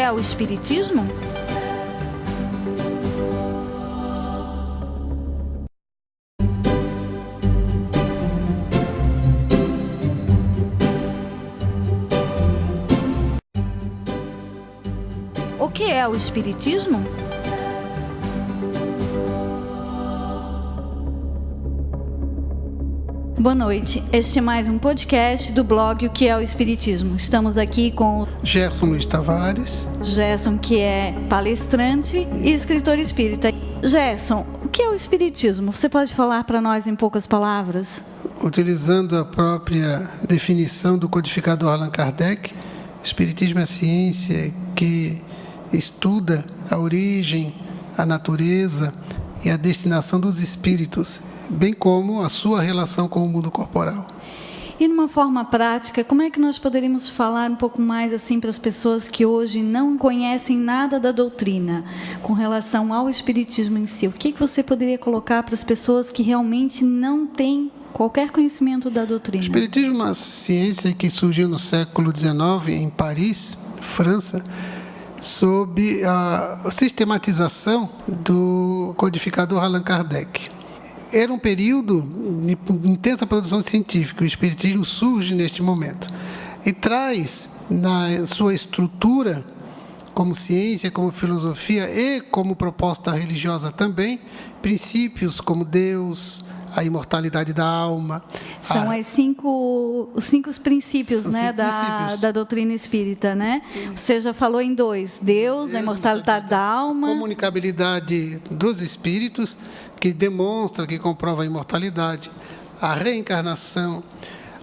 é o Espiritismo? O que é o Espiritismo? Boa noite, este é mais um podcast do blog O que é o Espiritismo. Estamos aqui com Gerson Luiz Tavares. Gerson, que é palestrante e escritor espírita. Gerson, o que é o Espiritismo? Você pode falar para nós em poucas palavras? Utilizando a própria definição do codificador Allan Kardec, o Espiritismo é a ciência que estuda a origem, a natureza e a destinação dos espíritos, bem como a sua relação com o mundo corporal. E numa forma prática, como é que nós poderíamos falar um pouco mais assim para as pessoas que hoje não conhecem nada da doutrina com relação ao Espiritismo em si? O que você poderia colocar para as pessoas que realmente não têm qualquer conhecimento da doutrina? O Espiritismo é uma ciência que surgiu no século XIX em Paris, França, sob a sistematização do codificador Allan Kardec. Era um período de intensa produção científica. O Espiritismo surge neste momento e traz na sua estrutura, como ciência, como filosofia e como proposta religiosa também, princípios como Deus, a imortalidade da alma. São os cinco princípios, né, da doutrina espírita, né? Você já falou em dois: Deus, a imortalidade da alma. Comunicabilidade dos espíritos, que demonstra, que comprova a imortalidade, a reencarnação,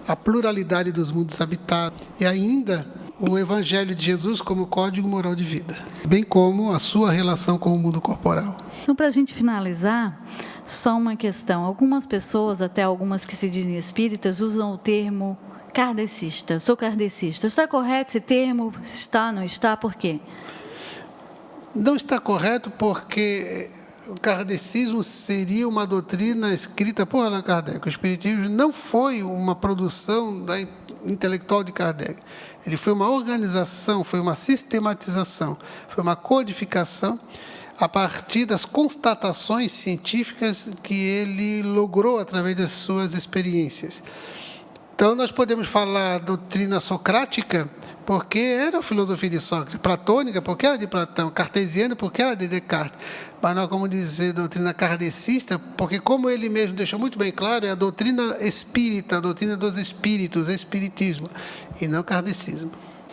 a pluralidade dos mundos habitados e ainda o Evangelho de Jesus como código moral de vida, bem como a sua relação com o mundo corporal. Então, para a gente finalizar, só uma questão. Algumas pessoas, até algumas que se dizem espíritas, usam o termo kardecista. Sou kardecista. Está correto esse termo? Está, não está? Por quê? Não está correto porque o kardecismo seria uma doutrina escrita por Allan Kardec. O espiritismo não foi uma produção da intelectual de Kardec. Ele foi uma organização, foi uma sistematização, foi uma codificação a partir das constatações científicas que ele logrou através das suas experiências. Então, nós podemos falar doutrina socrática, porque era a filosofia de Sócrates, platônica, porque era de Platão, cartesiana, porque era de Descartes. Mas nós vamos dizer doutrina kardecista, porque, como ele mesmo deixou muito bem claro, é a doutrina espírita, a doutrina dos espíritos, espiritismo, e não kardecismo.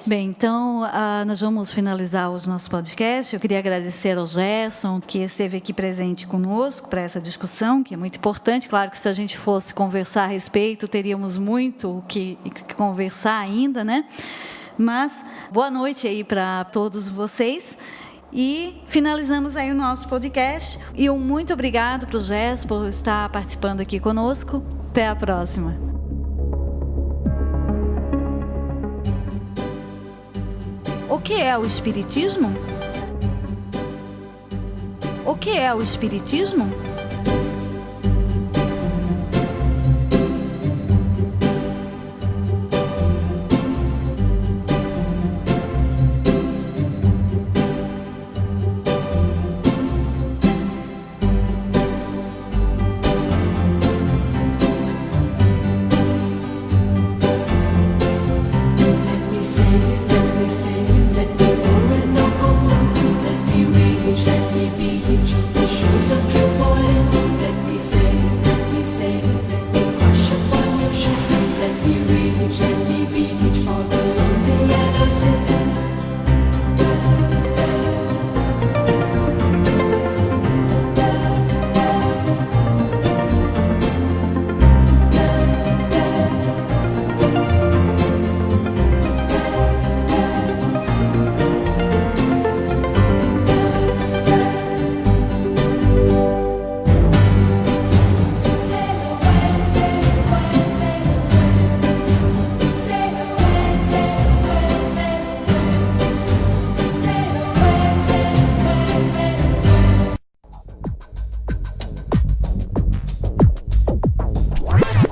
Bem, então, nós vamos finalizar o nosso podcast. Eu queria agradecer ao Gerson, que esteve aqui presente conosco para essa discussão, que é muito importante. Claro que se a gente fosse conversar a respeito, teríamos muito o que conversar ainda, né? Mas, boa noite aí para todos vocês. E finalizamos aí o nosso podcast. E um muito obrigado para o Gerson por estar participando aqui conosco. Até a próxima. O que é o Espiritismo? O que é o Espiritismo?